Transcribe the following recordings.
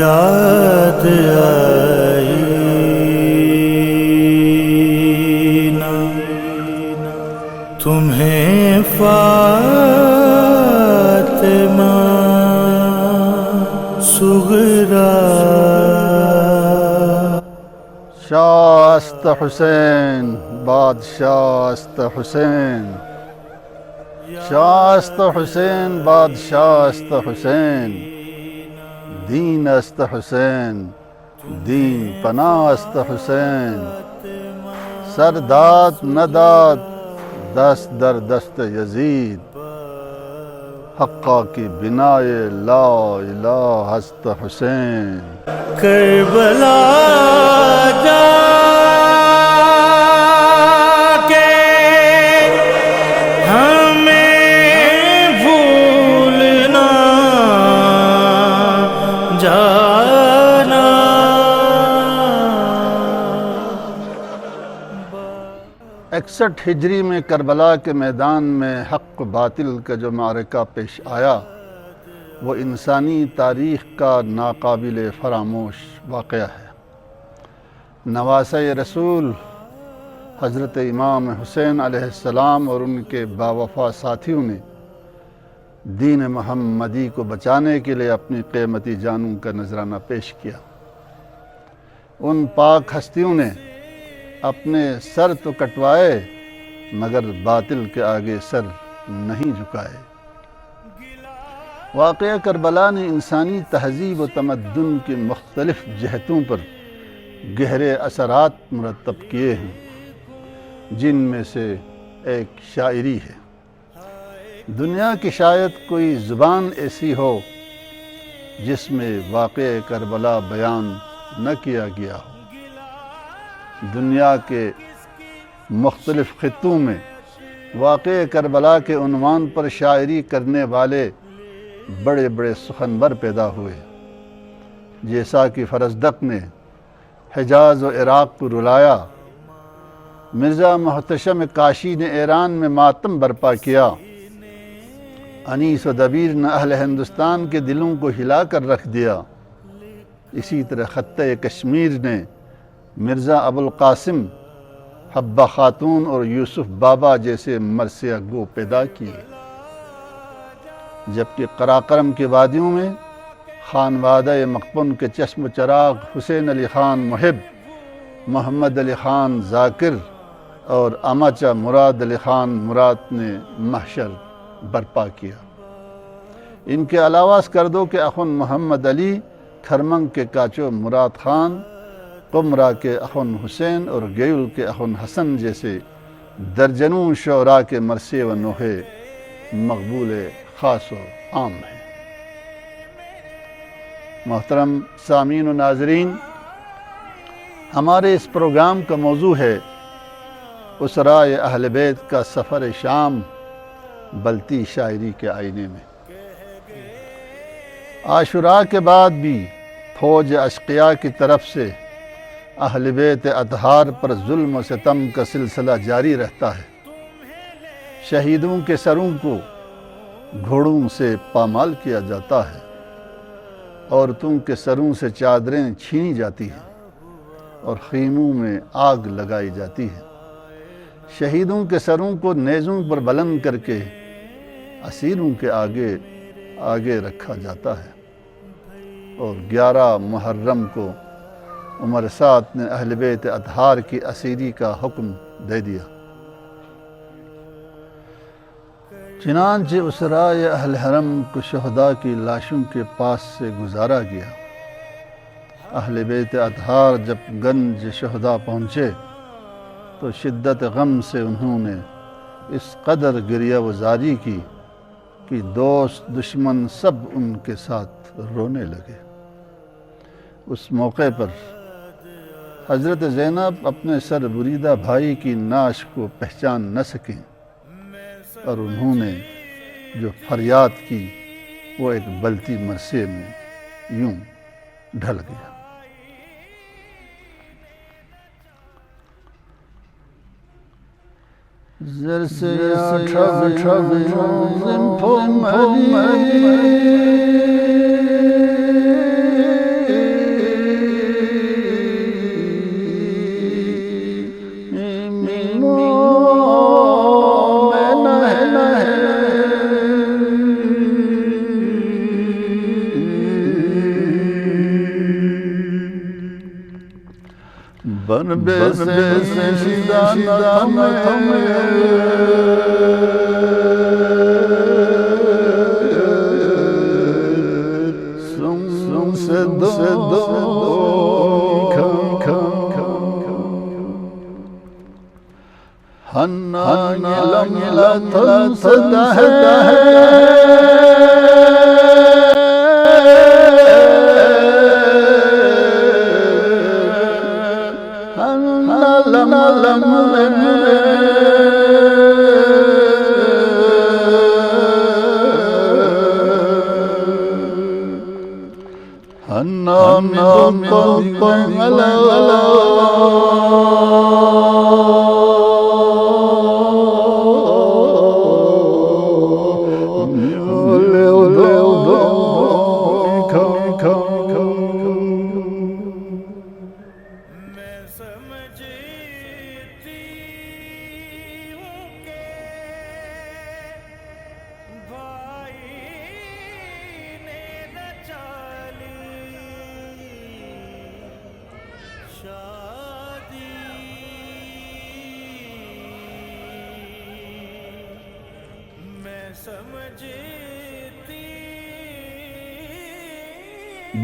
یاد آئی نہ تمہیں فاطمہ صغریٰ شاہ است حسین بادشاہ است حسین شاہ است حسین بادشاہ است حسین دین است حسین دین پناہ است حسین سر داد نداد دست در دست یزید حقا کی بنائے لا الہ است حسین کربلا جا کے ہمیں بھولنا جانا 61 ہجری میں کربلا کے میدان میں حق و باطل کا جو معرکہ پیش آیا وہ انسانی تاریخ کا ناقابل فراموش واقعہ ہے۔ نواسۂ رسول حضرت امام حسین علیہ السلام اور ان کے باوفا ساتھیوں نے دین محمدی کو بچانے کے لیے اپنی قیمتی جانوں کا نذرانہ پیش کیا۔ ان پاک ہستیوں نے اپنے سر تو کٹوائے مگر باطل کے آگے سر نہیں جھکائے۔ واقعہ کربلا نے انسانی تہذیب و تمدن کی مختلف جہتوں پر گہرے اثرات مرتب کیے ہیں، جن میں سے ایک شاعری ہے۔ دنیا کی شاید کوئی زبان ایسی ہو جس میں واقعہ کربلا بیان نہ کیا گیا ہو۔ دنیا کے مختلف خطوں میں واقعہ کربلا کے عنوان پر شاعری کرنے والے بڑے بڑے سخنور پیدا ہوئے، جیسا کہ فرزدق نے حجاز و عراق کو رلایا، مرزا محتشم کاشی نے ایران میں ماتم برپا کیا، انیس و دبیر نے اہل ہندوستان کے دلوں کو ہلا کر رکھ دیا۔ اسی طرح خطہ کشمیر نے مرزا ابوالقاسم، حبہ خاتون اور یوسف بابا جیسے مرثیہ گو پیدا کیے، جبکہ قراقرم کی وادیوں میں خانوادہ مقپن کے چشم و چراغ حسین علی خان محب، محمد علی خان ذاکر اور اماچہ مراد علی خان مراد نے محشر برپا کیا۔ ان کے علاوہ اسکردو کے اخن محمد علی، کھرمنگ کے کاچو مراد خان، قمرہ کے اخن حسین اور گیل کے اخن حسن جیسے درجنوں شعراء کے مرثیے و نوحے مقبول خاص و عام ہیں۔ محترم سامعین و ناظرین، ہمارے اس پروگرام کا موضوع ہے اسرائے اہل بیت کا سفر شام بلتی شاعری کے آئینے میں۔ عاشوراء کے بعد بھی فوج اشقیاء کی طرف سے اہل بیت اطہار پر ظلم و ستم کا سلسلہ جاری رہتا ہے۔ شہیدوں کے سروں کو گھوڑوں سے پامال کیا جاتا ہے، عورتوں کے سروں سے چادریں چھینی جاتی ہیں اور خیموں میں آگ لگائی جاتی ہے۔ شہیدوں کے سروں کو نیزوں پر بلند کر کے اسیروں کے آگے رکھا جاتا ہے، اور 11 محرم کو عمر سعد نے اہل بیت اطہار کی اسیری کا حکم دے دیا۔ چنانچہ اسرائے اہل حرم کو شہداء کی لاشوں کے پاس سے گزارا گیا۔ اہل بیت اطہار جب گنج شہداء پہنچے تو شدت غم سے انہوں نے اس قدر گریہ و زاری کی کہ دوست دشمن سب ان کے ساتھ رونے لگے۔ اس موقع پر حضرت زینب اپنے سر بریدہ بھائی کی نعش کو پہچان نہ سکیں، اور انہوں نے جو فریاد کی وہ ایک بلتی مرثیے میں یوں ڈھل گیا۔ زر سے بن بے سے شیدہ سم سے دو ہنان لم صدا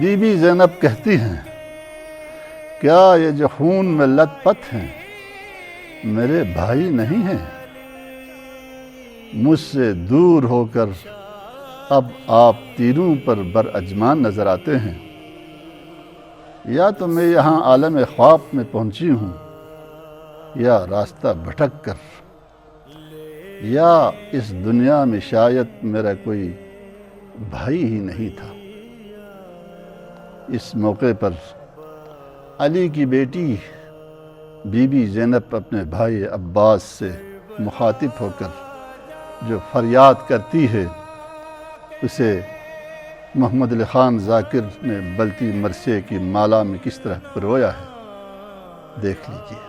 بی بی زینب کہتی ہیں کیا یہ جو خون میں لت پت ہیں میرے بھائی نہیں ہیں؟ مجھ سے دور ہو کر اب آپ تیروں پر بر اجمان نظر آتے ہیں، یا تو میں یہاں عالم خواب میں پہنچی ہوں یا راستہ بھٹک کر، یا اس دنیا میں شاید میرا کوئی بھائی ہی نہیں تھا۔ اس موقع پر علی کی بیٹی بی بی زینب اپنے بھائی عباس سے مخاطب ہو کر جو فریاد کرتی ہے اسے محمد علی خان ذاکر نے بلتی مرثیے کی مالا میں کس طرح پرویا ہے، دیکھ لیجیے۔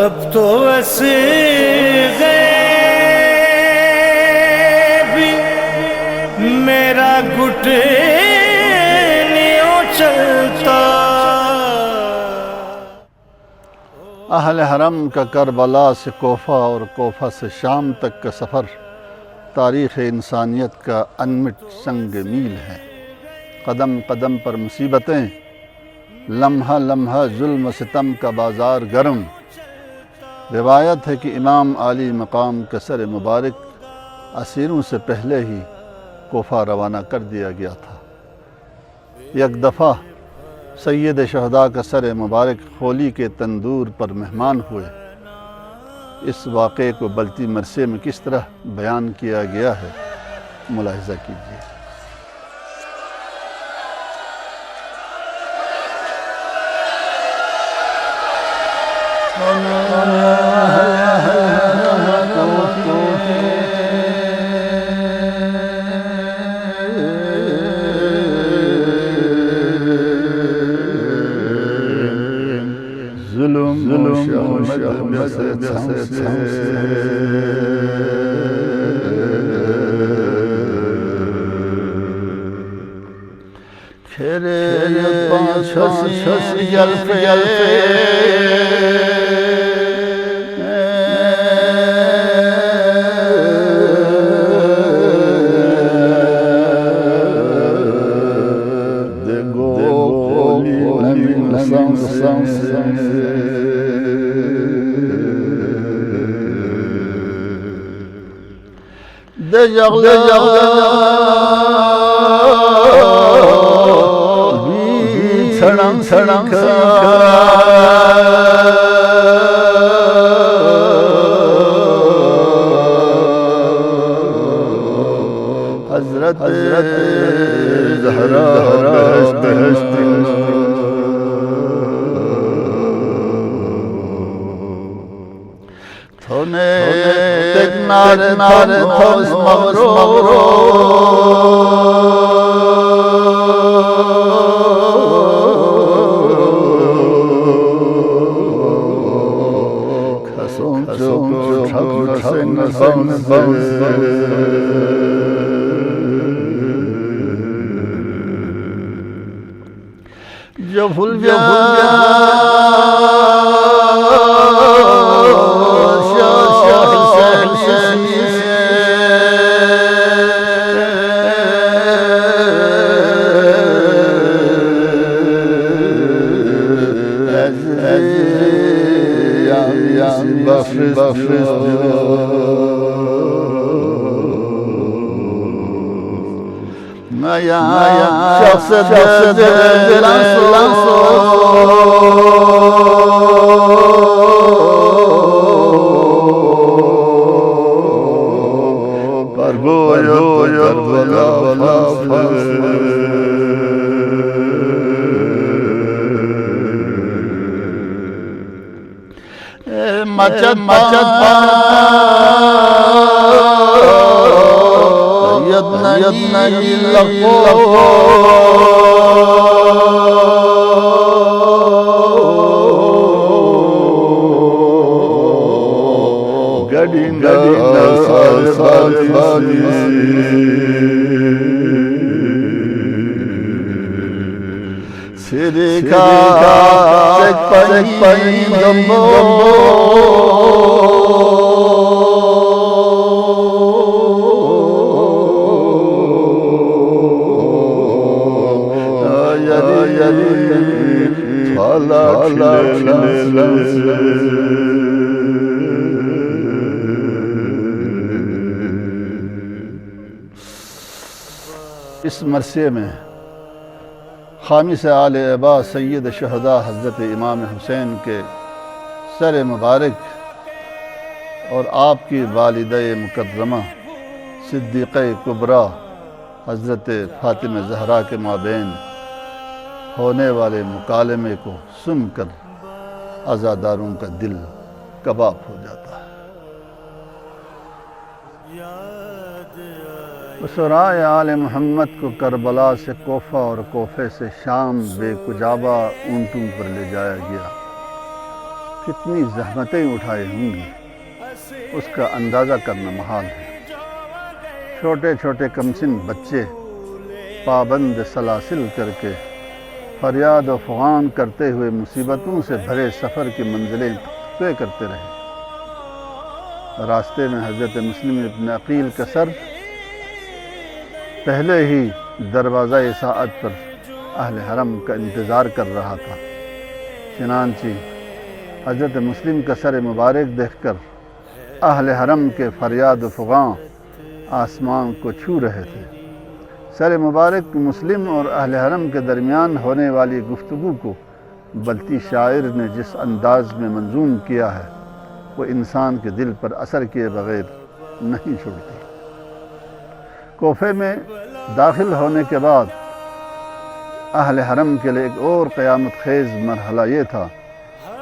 اب تو ایسے گئے بھی میرا گھٹنیوں چلتا۔ اہل حرم کا کربلا سے کوفہ اور کوفہ سے شام تک کا سفر تاریخ انسانیت کا انمٹ سنگ میل ہے۔ قدم قدم پر مصیبتیں، لمحہ لمحہ ظلم و ستم کا بازار گرم۔ روایت ہے کہ امام عالی مقام کا سر مبارک اسیروں سے پہلے ہی کوفہ روانہ کر دیا گیا تھا۔ یک دفعہ سید شہداء کا سر مبارک خولی کے تندور پر مہمان ہوئے۔ اس واقعے کو بلتی مرثیے میں کس طرح بیان کیا گیا ہے ملاحظہ کیجیے۔ حضرت زہرا جو بھول گیا اس مرثیے میں خامس آل عبا سید شہداء حضرت امام حسین کے سر مبارک اور آپ کی والدہ مکرمہ صدیقہ کبریٰ حضرت فاطمہ زہرا کے مابین ہونے والے مکالمے کو سن کر عزاداروں کا دل کباب ہو جاتا ہے۔ اسرائے آل محمد کو کربلا سے کوفہ اور کوفے سے شام بے کجابہ اونٹوں پر لے جایا گیا۔ کتنی زحمتیں اٹھائی ہوں گی اس کا اندازہ کرنا محال ہے۔ چھوٹے چھوٹے کمسن بچے پابند سلاسل کر کے فریاد و فغان کرتے ہوئے مصیبتوں سے بھرے سفر کی منزلیں طے کرتے رہے۔ راستے میں حضرت مسلم ابن عقیل کا سر پہلے ہی دروازہ ساعت پر اہل حرم کا انتظار کر رہا تھا۔ چنانچہ حضرت مسلم کا سر مبارک دیکھ کر اہل حرم کے فریاد و فغاں آسمان کو چھو رہے تھے۔ سر مبارک مسلم اور اہل حرم کے درمیان ہونے والی گفتگو کو بلتی شاعر نے جس انداز میں منظوم کیا ہے وہ انسان کے دل پر اثر کیے بغیر نہیں چھوڑتی۔ کوفے میں داخل ہونے کے بعد اہل حرم کے لیے ایک اور قیامت خیز مرحلہ یہ تھا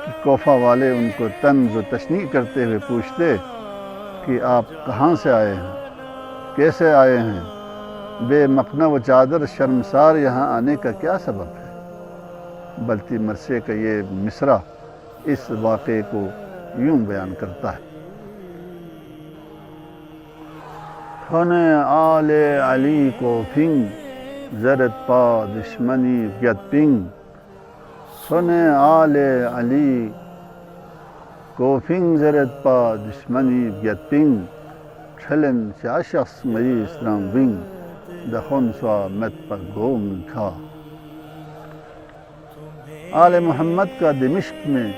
کہ کوفہ والے ان کو طنز و تشنیع کرتے ہوئے پوچھتے کہ آپ کہاں سے آئے ہیں، کیسے آئے ہیں، بے مقنع و چادر شرمسار یہاں آنے کا کیا سبب ہے؟ بلتی مرثیے کا یہ مصرع اس واقعے کو یوں بیان کرتا ہے: خانِ آل علی کو پھنگ زرت پا دشمنی گیت پنگ، خانِ آل علی کو پھنگ زرت پا دشمنی گیت پنگ، چھلن شخص مری اسلام ونگ دخون سوا مت پر گوم کھا۔ آل محمد کا دمشق میں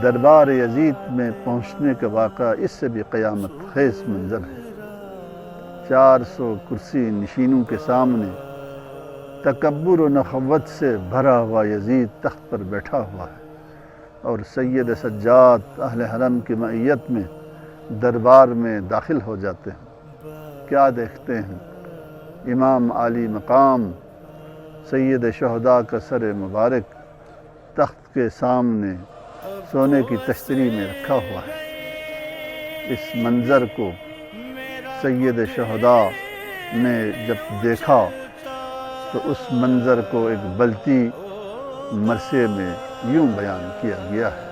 دربار یزید میں پہنچنے کا واقعہ اس سے بھی قیامت خیز منظر ہے۔ 400 کرسی نشینوں کے سامنے تکبر و نخوت سے بھرا ہوا یزید تخت پر بیٹھا ہوا ہے اور سید سجاد اہل حرم کی معیت میں دربار میں داخل ہو جاتے ہیں۔ کیا دیکھتے ہیں؟ امام عالی مقام سید شہداء کا سر مبارک تخت کے سامنے سونے کی تشتری میں رکھا ہوا ہے۔ اس منظر کو سید شہداء نے جب دیکھا تو اس منظر کو ایک بلتی مرثیے میں یوں بیان کیا گیا ہے: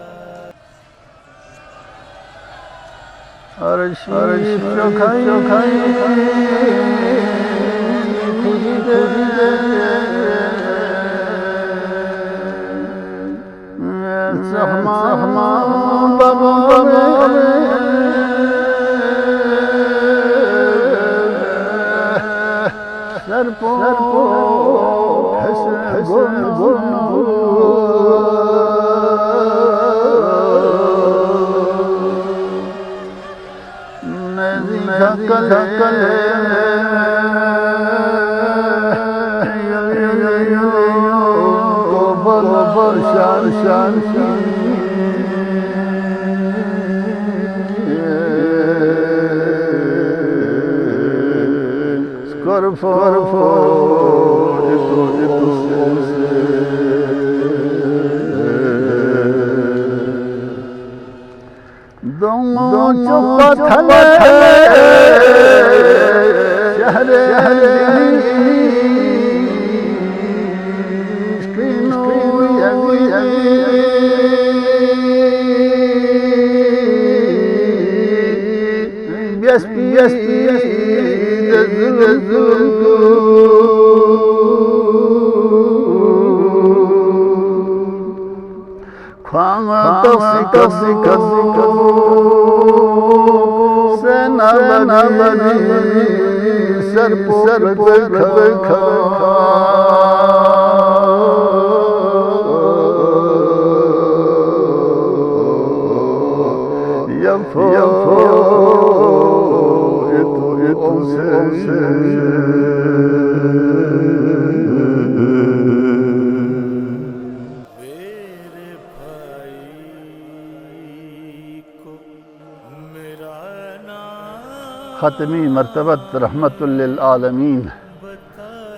ختمی مرتبت رحمت للعالمین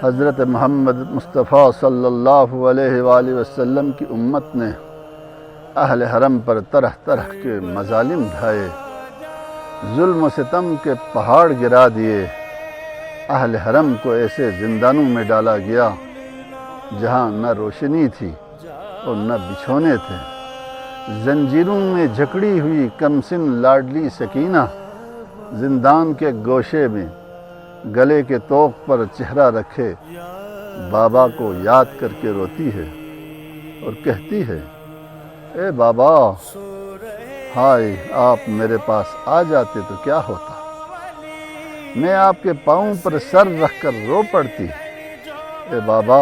حضرت محمد مصطفیٰ صلی اللہ علیہ وآلہ وسلم کی امت نے اہل حرم پر طرح طرح کے مظالم ڈھائے، ظلم و ستم کے پہاڑ گرا دیے۔ اہل حرم کو ایسے زندانوں میں ڈالا گیا جہاں نہ روشنی تھی اور نہ بچھونے تھے۔ زنجیروں میں جکڑی ہوئی کمسن لاڈلی سکینہ زندان کے گوشے میں گلے کے طوق پر چہرہ رکھے بابا کو یاد کر کے روتی ہے اور کہتی ہے: اے بابا، ہائے آپ میرے پاس آ جاتے تو کیا ہوتا، میں آپ کے پاؤں پر سر رکھ کر رو پڑتی۔ اے بابا،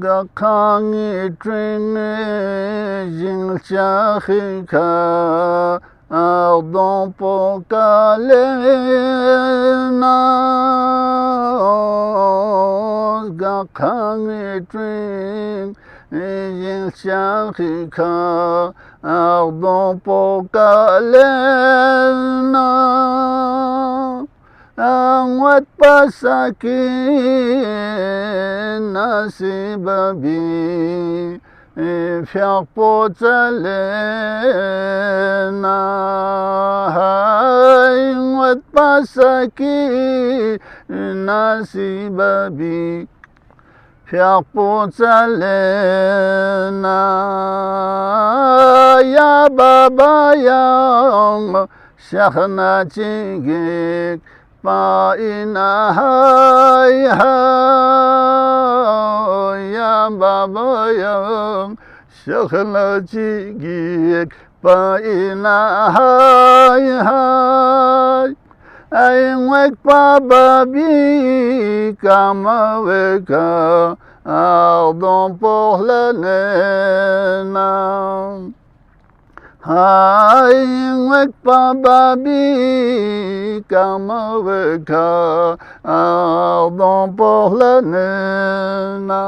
Gakhangi trine jingchachika ardon pokalena. Gakhangi trine jingchachika ardon pokalena. Anwat pasakin nasibabi fiaq potalena. Anwat pasakin nasibabi fiaq potalena. Ya baba yang shakhna chigik Paina hai hai ya baba yang shakhla chigik paina hai hai ay wek babi kamaweka ardon pohlanena. Hai wek babi kamaweka ardon pohlanena.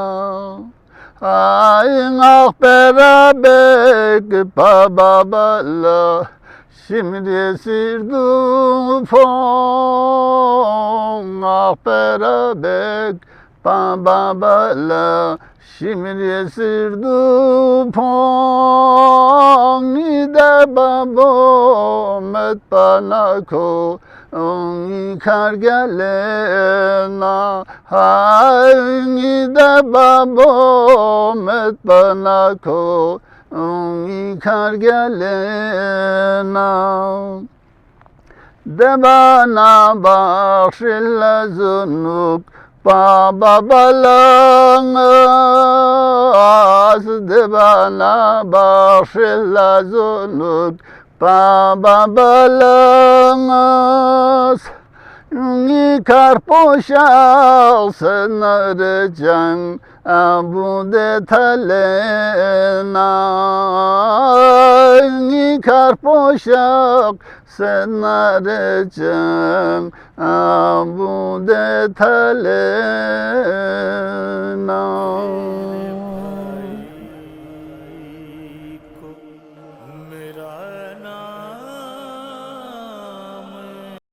Hai ngak perabek pababala şimdi sirdu fong. Ngak perabek pababala şimdi sirdu fong. Nide babo met panako Ongi kargelena. Hai nide babo met panako Ongi kargelena. Debana bakshilla zunuk Pababalangas debana bakshilla zunuk Pababalangas Ngi karpoşal senarcan abu detalena. Ngi karpoşal senarcan abu detalena.